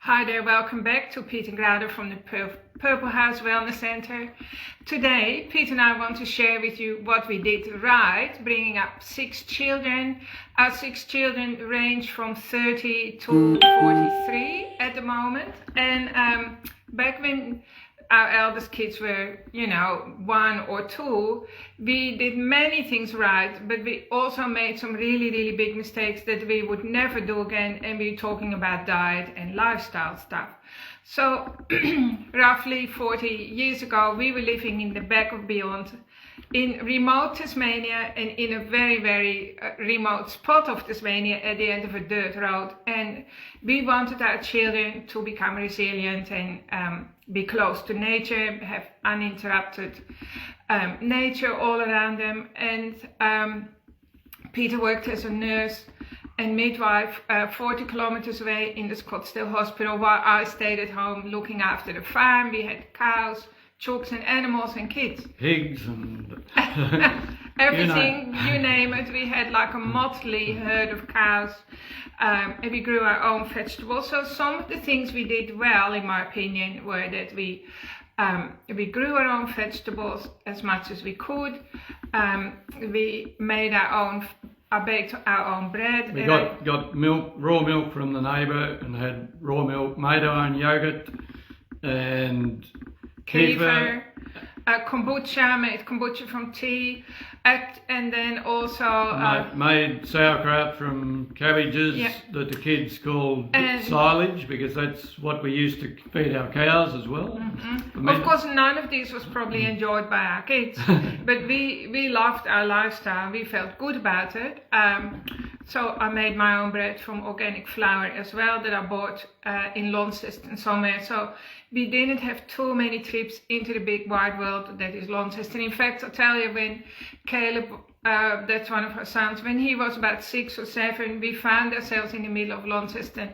Hi there, welcome back to Pete and Grada from the Purple House Wellness Center. Today, Pete and I want to share with you what we did right, bringing up 6 children. Our 6 children range from 30 to 43 at the moment. And back when our eldest kids were, 1 or 2, we did many things right, but we also made some really big mistakes that we would never do again, and we're talking about diet and lifestyle stuff. So roughly 40 years ago, we were living in the back of Beyond in remote Tasmania, and in a very remote spot of Tasmania at the end of a dirt road. And we wanted our children to become resilient and be close to nature, have uninterrupted nature all around them. And Peter worked as a nurse and midwife 40 kilometers away in the Scottsdale Hospital, while I stayed at home looking after the farm. We had cows, chooks and animals and kids. Pigs and everything, you name it. We had like a motley herd of cows, and we grew our own vegetables. So some of the things we did well, in my opinion, were that we grew our own vegetables as much as we could. We made I baked our own bread. We got milk, raw milk from the neighbour, and had raw milk, made our own yogurt and kefir, kombucha, made kombucha from tea, and then also made sauerkraut from cabbages that the kids called silage, because that's what we used to feed our cows as well. Of course, none of these was probably enjoyed by our kids, but we loved our lifestyle. We felt good about it. So I made my own bread from organic flour as well, that I bought in Launceston somewhere. So we didn't have too many trips into the big wide world that is Launceston. In fact, I'll tell you, when Caleb, that's one of our sons, when he was about 6 or 7, we found ourselves in the middle of Launceston,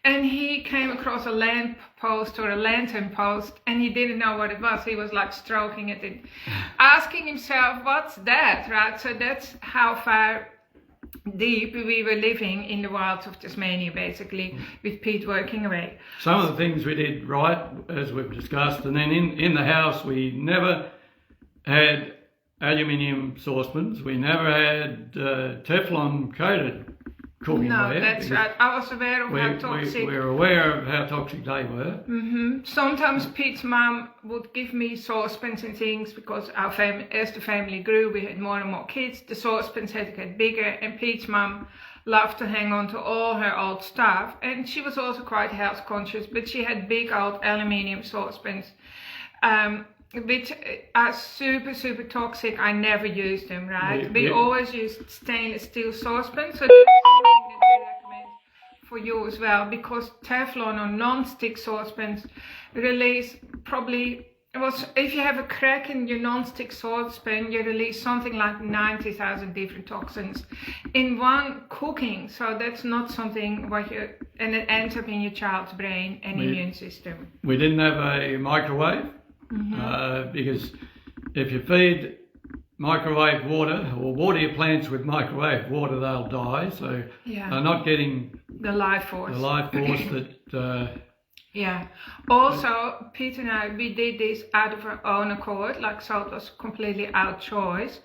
and he came across a lamp post or a lantern post, and he didn't know what it was. He was like stroking it and asking himself, what's that, right? So that's how far deep we were living in the wilds of Tasmania, basically, with Pete working away. Some of the things we did right, as we've discussed, and then in the house we never had aluminium saucepans. We never had Teflon coated cooking ware. No, that's right. I was aware of how toxic. We were aware of how toxic they were. Sometimes Pete's mum would give me saucepans and things, because our family, as the family grew, we had more and more kids. The saucepans had to get bigger, and Pete's mum loved to hang on to all her old stuff. And she was also quite health conscious, but she had big old aluminium saucepans, which are super toxic. I never used them, right? We always used stainless steel saucepans, so that's something that we recommend for you as well, because Teflon or non-stick saucepans release if you have a crack in your non-stick saucepan, you release something like 90,000 different toxins in one cooking. So that's not something and it ends up in your child's brain and immune system. We didn't have a microwave. Because if you feed microwave water or water your plants with microwave water, they'll die. So they're not getting the life force. that. Also, Pete and I, we did this out of our own accord. So it was completely our choice.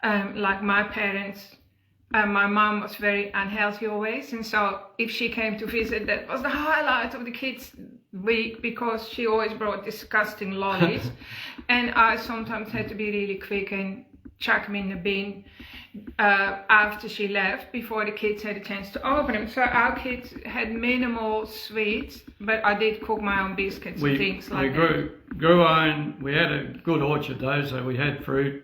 Like my parents. My mum was very unhealthy always, and so if she came to visit, that was the highlight of the kids' week, because she always brought disgusting lollies, and I sometimes had to be really quick and chuck them in the bin after she left, before the kids had a chance to open them. So our kids had minimal sweets, but I did cook my own biscuits and things like that. We grew our own. We had a good orchard though, so we had fruit.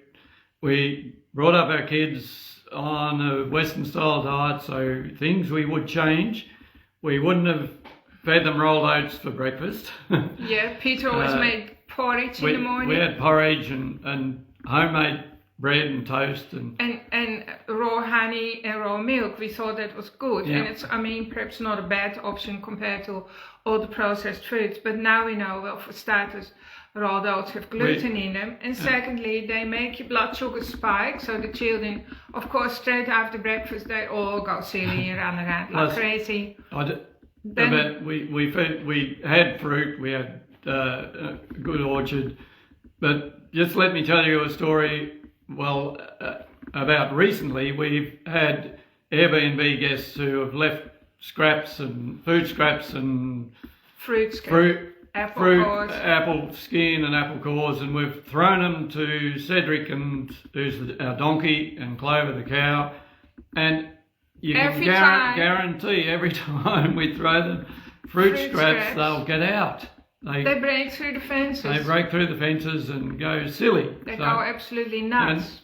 We brought up our kids on a Western style diet, so things we would change. We wouldn't have fed them rolled oats for breakfast. Peter always made porridge in the morning. We had porridge and homemade bread and toast and raw honey and raw milk. We thought that was good, and it's perhaps not a bad option compared to all the processed foods, but now we know, well, for starters, raw oats have gluten in them, and secondly, they make your blood sugar spike. So the children, of course, straight after breakfast, they all go silly and run around like crazy. But we had fruit, we had a good orchard. But just let me tell you a story. Well, about recently, we've had Airbnb guests who have left scraps and food scraps and apple skin and apple cores, and we've thrown them to Cedric, and who's our donkey, and Clover the cow, and you can guarantee every time we throw them fruit scraps, they'll get out. They break through the fences. They break through the fences and go silly. They go absolutely nuts.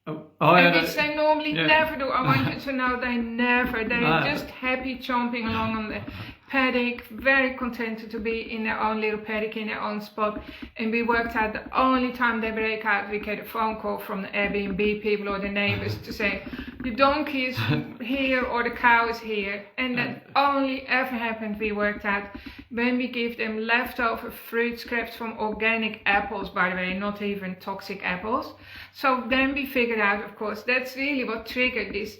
Which they normally never do. I want you to know they're just happy chomping along on the paddock, very contented to be in their own little paddock, in their own spot. And we worked out the only time they break out, we get a phone call from the Airbnb people or the neighbors to say, the donkey is here or the cow is here. And that only ever happened, we worked out, when we give them leftover fruit scraps from organic apples, by the way, not even toxic apples. So then we figured out, of course, that's really what triggered this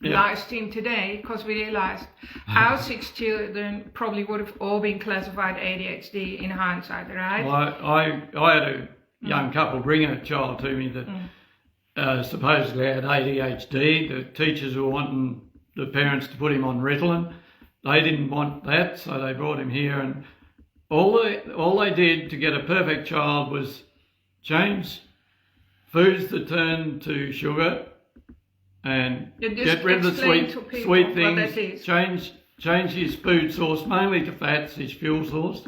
live stream today, because we realized our 6 children probably would have all been classified ADHD in hindsight, right? Well, I had a young couple bring a child to me that supposedly had ADHD. The teachers were wanting the parents to put him on Ritalin. They didn't want that, so they brought him here, and all they did to get a perfect child was change foods that turn to sugar and get rid of the sweet things, change his food source mainly to fats, his fuel source,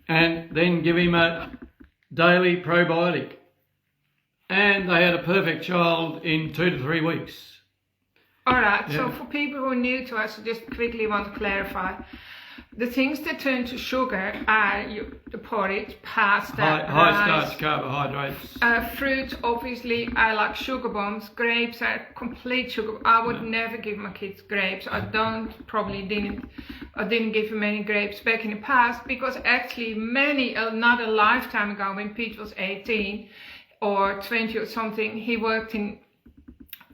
and then give him a daily probiotic. And they had a perfect child in 2 to 3 weeks. Alright, so for people who are new to us, I just quickly want to clarify. The things that turn to sugar are the porridge, pasta, high starch carbohydrates. Fruit, obviously, I like sugar bombs. Grapes are complete sugar. I would never give my kids grapes. I didn't give them any grapes back in the past, because actually not a lifetime ago, when Pete was 18 or 20 or something, he worked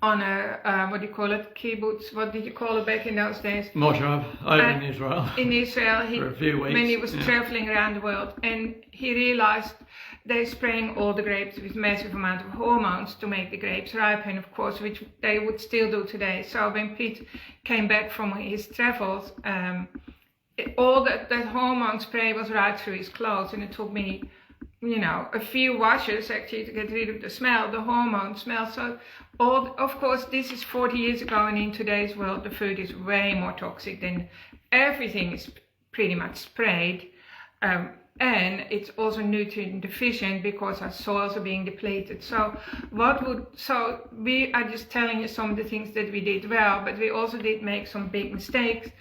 on a, what do you call it, kibbutz, what did you call it back in those days? Moshav, over in Israel. In Israel, for a few weeks. When he was traveling around the world, and he realized they're spraying all the grapes with massive amount of hormones to make the grapes ripen, of course, which they would still do today. So when Pete came back from his travels, all that hormone spray was right through his clothes, and it took me a few washes actually to get rid of the smell, the hormone smell. So of course, this is 40 years ago, and in today's world, the food is way more toxic than everything is pretty much sprayed. And it's also nutrient deficient because our soils are being depleted. So we are just telling you some of the things that we did well, but we also did make some big mistakes,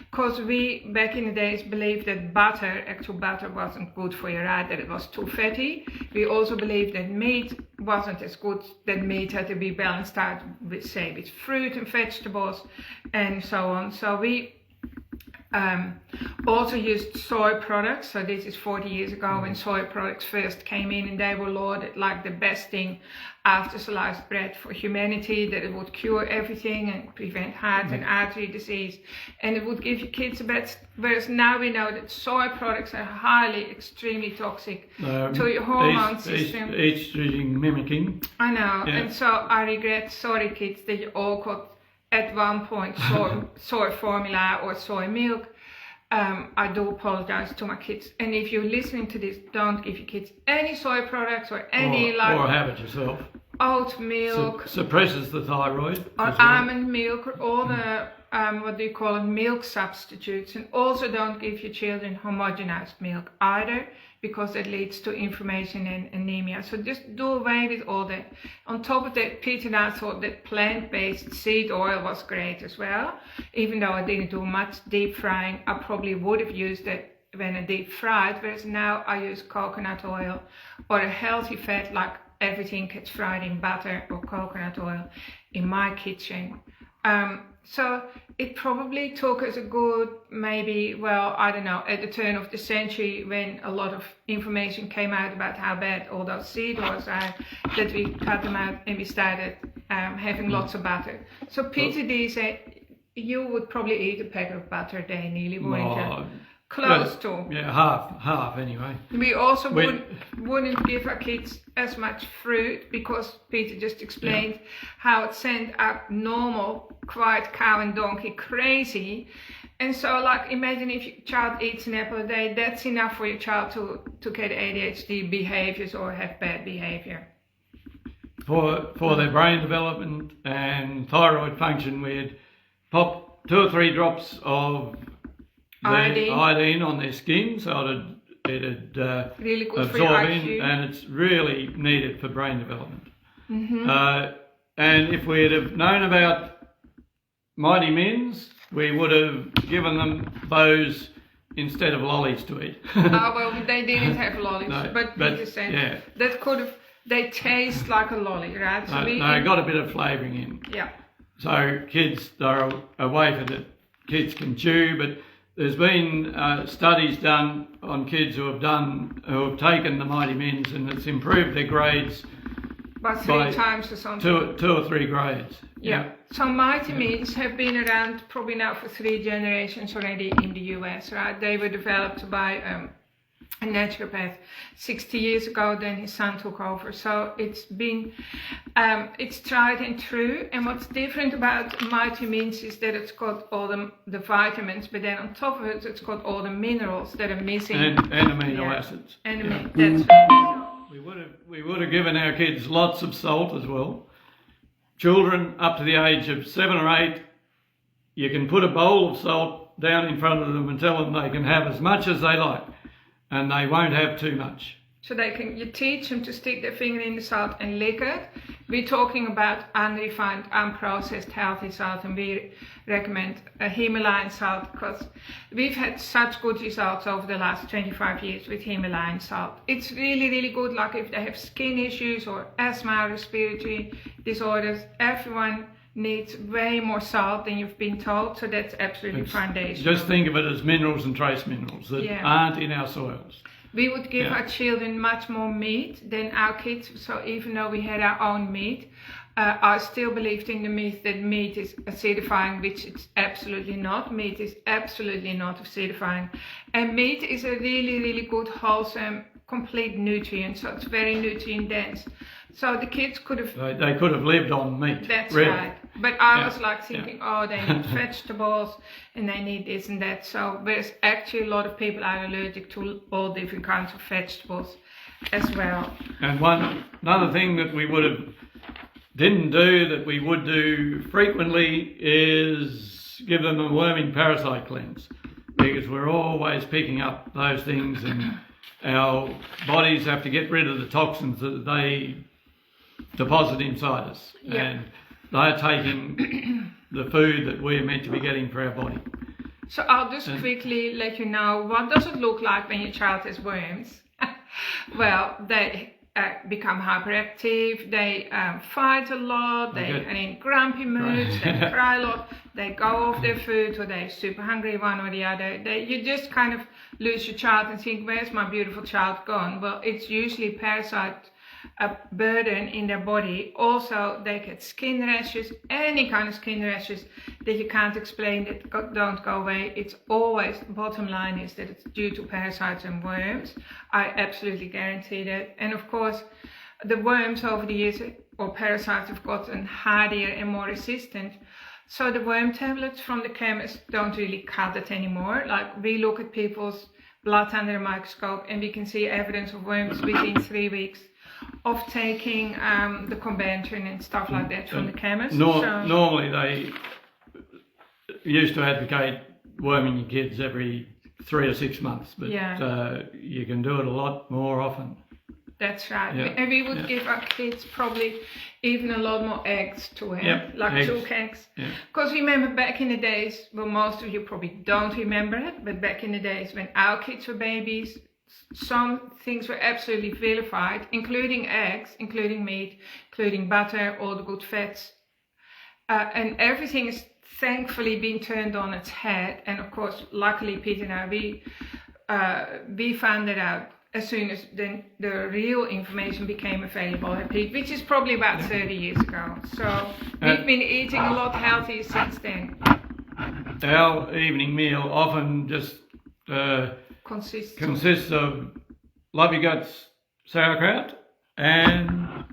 because we back in the days believed that actual butter wasn't good for you, right? That it was too fatty. We also believed that meat wasn't as good, that meat had to be balanced out with fruit and vegetables and so on. So we also used soy products. So this is 40 years ago when soy products first came in, and they were lauded like the best thing after sliced bread for humanity, that it would cure everything and prevent heart and artery disease, and it would give your kids a better. Whereas now we know that soy products are extremely toxic to your hormone system. Estrogen mimicking. I know, and so I regret, sorry kids, that you all got at one point soy formula or soy milk. I do apologize to my kids, and if you're listening to this, don't give your kids any soy products or any or have it yourself. Oat milk suppresses the thyroid, or almond milk, or all the what do you call it, milk substitutes. And also don't give your children homogenized milk either, because that leads to inflammation and anemia. So just do away with all that. On top of that, Pete and I thought that plant-based seed oil was great as well. Even though I didn't do much deep frying, I probably would have used it when I deep fried, whereas now I use coconut oil or a healthy fat, like everything gets fried in butter or coconut oil in my kitchen. So it probably took us a good, maybe, well, I don't know, at the turn of the century, when a lot of information came out about how bad all those seed oils are, that we cut them out and we started having lots of butter. So Peter D said, you would probably eat a packet of butter a day nearly, wouldn't you? Oh, Close to. Yeah, half anyway. We also wouldn't give our kids as much fruit because Peter just explained how it sent our normal quiet cow and donkey crazy. And so, like, imagine if your child eats an apple a day, that's enough for your child to get ADHD behaviors or have bad behavior. For their brain development and thyroid function, we'd pop 2 or 3 drops of the iodine on their skin, so it'd really good absorb for your in, IQ. and it's really needed for brain development. Mm-hmm. And if we'd have known about Mighty Mins, we would have given them those instead of lollies to eat. Oh, well, they didn't have lollies, No, but Peter said that could have, they taste like a lolly, right? So no, got a bit of flavouring in. Yeah. So kids, they're a wafer that kids can chew, but there's been studies done on kids who have taken the Mighty Mins, and it's improved their grades About 3 times or something. 2 or 3 grades. Yeah. So Mighty Mins have been around probably now for 3 generations already in the US, right? They were developed by a naturopath 60 years ago. Then his son took over. So it's been, it's tried and true. And what's different about Mighty Mins is that it's got all the vitamins, but then on top of it, it's got all the minerals that are missing. And amino acids. And that's right. We would have given our kids lots of salt as well. Children up to the age of 7 or 8, you can put a bowl of salt down in front of them and tell them they can have as much as they like, and they won't have too much. So you teach them to stick their finger in the salt and lick it. We're talking about unrefined, unprocessed, healthy salt, and we recommend a Himalayan salt because we've had such good results over the last 25 years with Himalayan salt. It's really, really good, like if they have skin issues or asthma, respiratory disorders, everyone needs way more salt than you've been told, so that's absolutely foundational. Just think of it as minerals and trace minerals that aren't in our soils. We would give our children much more meat than our kids, so even though we had our own meat, I still believed in the myth that meat is acidifying, which it's absolutely not. Meat is absolutely not acidifying. And meat is a really, really good, wholesome, complete nutrient, so it's very nutrient dense. So the kids could have... They could have lived on meat. That's right. But I was like thinking, oh, they need vegetables and they need this and that. So there's actually a lot of people are allergic to all different kinds of vegetables as well. And another thing that we didn't do that we would do frequently is give them a worming parasite cleanse, because we're always picking up those things, and our bodies have to get rid of the toxins that they deposit inside us, and they're taking the food that we're meant to be getting for our body. So I'll just quickly let you know, what does it look like when your child has worms? Well, they become hyperactive, they fight a lot, they are in grumpy moods, they cry a lot, they go off their food, or they're super hungry, one or the other. You just kind of lose your child and think, where's my beautiful child gone? Well, it's usually parasite burden in their body. Also, they get skin rashes, any kind of skin rashes that you can't explain, that don't go away. It's always, the bottom line is that it's due to parasites and worms. I absolutely guarantee that. And of course, the worms over the years, or parasites, have gotten hardier and more resistant. So the worm tablets from the chemist don't really cut it anymore. Like, we look at people's blood under a microscope and we can see evidence of worms within 3 weeks of taking the Combantrin and stuff like that from the chemist. Normally they used to advocate worming your kids every 3 or 6 months, but you can do it a lot more often. That's right. And we would give our kids probably even a lot more eggs to have, like eggs. 2 eggs. Because remember back in the days, well, most of you probably don't remember it, but back in the days when our kids were babies, some things were absolutely vilified, including eggs, including meat, including butter, all the good fats. And everything is thankfully being turned on its head. And of course, luckily, Peter and I, we found that out as soon as the real information became available, which is probably about 30 years ago. So we've been eating a lot healthier since then. our evening meal often just consists of lovey guts sauerkraut and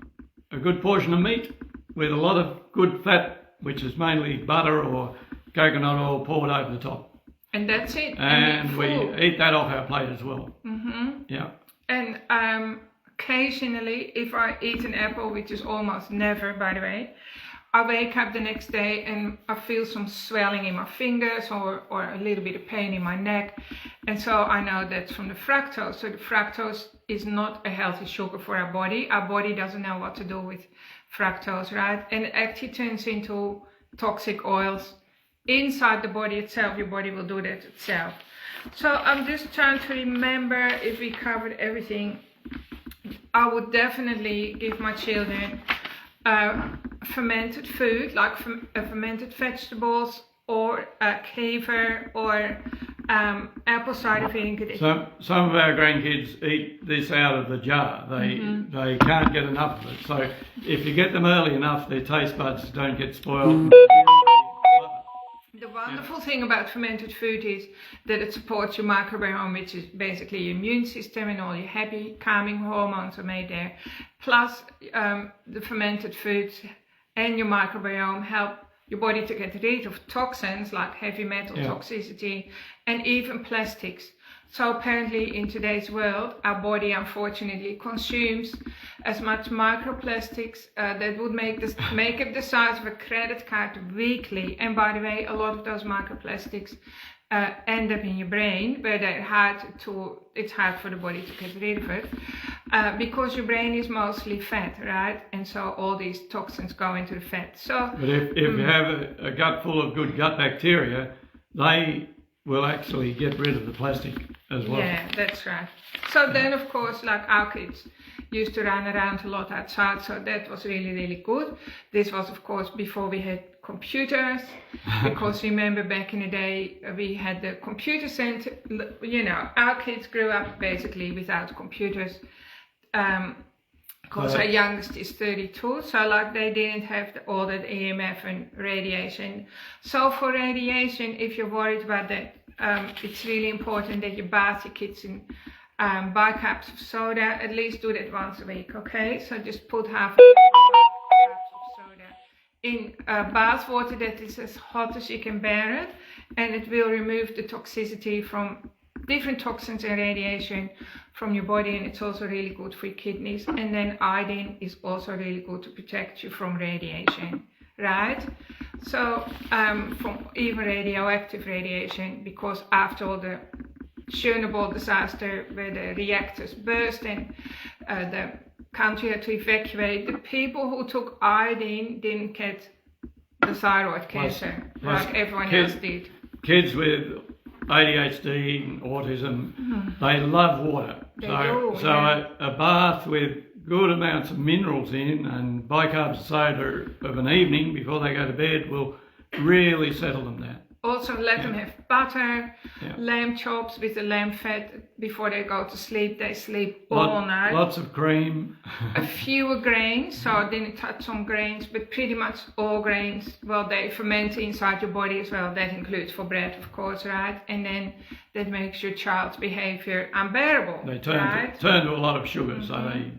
a good portion of meat with a lot of good fat, which is mainly butter or coconut oil poured over the top. And that's it. And we eat that off our plate as well. Mm-hmm. Yeah. And occasionally, if I eat an apple, which is almost never, by the way, I wake up the next day and I feel some swelling in my fingers or a little bit of pain in my neck. And so I know that's from the fructose. So the fructose is not a healthy sugar for our body. Our body doesn't know what to do with fructose, right? And it actually turns into toxic oils inside the body itself. Your body will do that itself. So I'm just trying to remember if we covered everything. I would definitely give my children fermented food, like fermented vegetables or kefir or apple cider vinegar. Some of our grandkids eat this out of the jar. They can't get enough of it. So if you get them early enough, their taste buds don't get spoiled. The wonderful thing about fermented food is that it supports your microbiome, which is basically your immune system, and all your happy, calming hormones are made there. Plus, the fermented foods and your microbiome help your body to get rid of toxins like heavy metal toxicity and even plastics. So apparently in today's world, our body unfortunately consumes as much microplastics that would make up the size of a credit card weekly. And by the way, a lot of those microplastics end up in your brain, where it's hard for the body to get rid of it, because your brain is mostly fat, right? And so all these toxins go into the fat. So, but if you have a gut full of good gut bacteria, they will actually get rid of the plastic as well. Yeah, that's right. So then, of course, like our kids used to run around a lot outside, so that was really, really good. This was, of course, before we had computers, because remember back in the day, we had the computer center. You know, our kids grew up basically without computers. Because our youngest is 32, so like they didn't have all that EMF and radiation. So for radiation, if you're worried about that, it's really important that you bath your kids in bicups of soda. At least do that once a week, okay? So just put half a cup of soda in bath water that is as hot as you can bear it, and it will remove the toxicity from different toxins and radiation from your body, and it's also really good for your kidneys. And then iodine is also really good to protect you from radiation, right? So from even radioactive radiation, because after all the Chernobyl disaster where the reactors burst and the country had to evacuate, the people who took iodine didn't get the thyroid cancer like everyone else did. Kids with ADHD and autism, they love water. A bath with good amounts of minerals in and bicarb soda of an evening before they go to bed will really settle them down. Also let them have butter, lamb chops with the lamb fat before they go to sleep. They sleep all night. Lots of cream. A fewer grains, so I didn't touch on grains, but pretty much all grains, well, they ferment inside your body as well. That includes for bread, of course, right? And then that makes your child's behavior unbearable. They turn to a lot of sugar, so they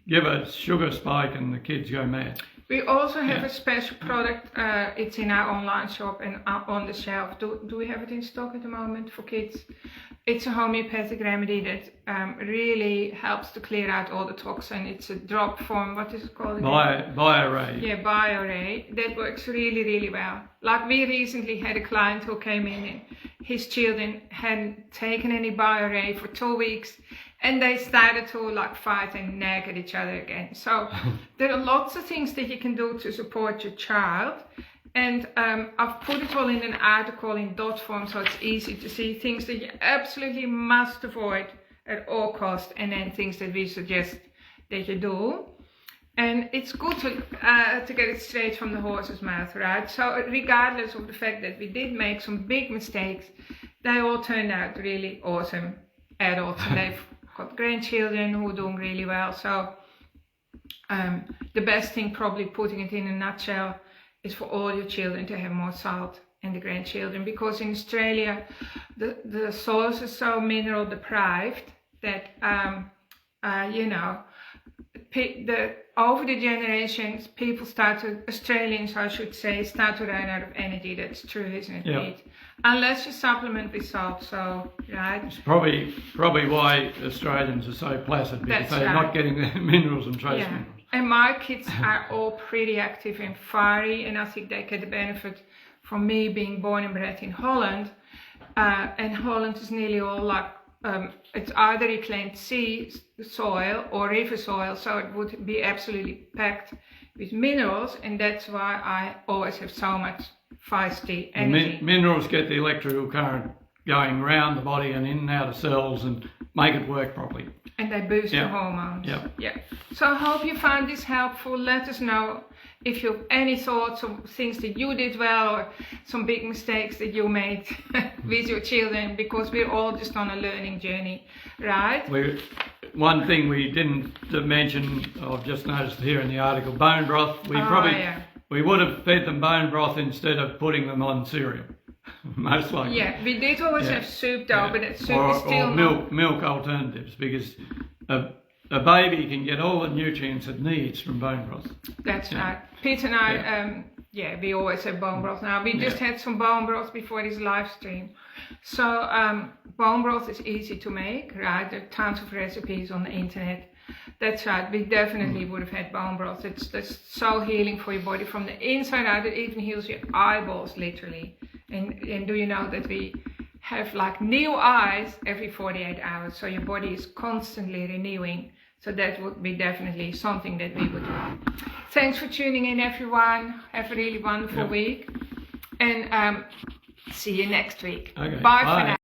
give a sugar spike and the kids go mad. We also have a special product, it's in our online shop and on the shelf. Do we have it in stock at the moment for kids? It's a homeopathic remedy that really helps to clear out all the toxin. It's a drop form, what is it called? Bioray. Yeah, Bioray. That works really, really well. Like we recently had a client who came in and his children hadn't taken any Bioray for 2 weeks. And they started to like fight and nag at each other again. So there are lots of things that you can do to support your child. And I've put it all in an article in dot form, so it's easy to see things that you absolutely must avoid at all costs, and then things that we suggest that you do. And it's good to get it straight from the horse's mouth, right? So regardless of the fact that we did make some big mistakes, they all turned out really awesome adults, and they've got grandchildren who are doing really well. So the best thing, probably putting it in a nutshell, is for all your children to have more salt and the grandchildren, because in Australia the soils are so mineral deprived that over the generations, Australians I should say, start to run out of energy. That's true, isn't it, Yeah. Pete? Unless you supplement with salt, so, right? It's probably why Australians are so placid, because That's they're right. not getting the minerals and trace Yeah. minerals. And my kids are all pretty active and fiery, and I think they get the benefit from me being born and bred in Holland. And Holland is nearly all like, it's either reclaimed sea soil or river soil, so it would be absolutely packed with minerals, and that's why I always have so much feisty energy. Minerals get the electrical current going around the body and in and out of cells and make it work properly. And they boost Yeah. the hormones. Yeah. Yeah. So I hope you found this helpful. Let us know if you have any thoughts of things that you did well or some big mistakes that you made with your children, because we're all just on a learning journey, right? One thing we didn't mention, I've just noticed here in the article, bone broth. We would have fed them bone broth instead of putting them on cereal, most likely. Yeah, we did always have soup though, but that soup is still or milk alternatives, because a baby can get all the nutrients it needs from bone broth. That's right. Pete and I, we always have bone broth now. We just had some bone broth before this live stream. So bone broth is easy to make, right? There are tons of recipes on the internet. That's right. We definitely would have had bone broth. That's so healing for your body from the inside out. It even heals your eyeballs, literally. And do you know that we have like new eyes every 48 hours? So your body is constantly renewing. So that would be definitely something that we would do. Thanks for tuning in, everyone. Have a really wonderful week. And see you next week. Okay. Bye for now.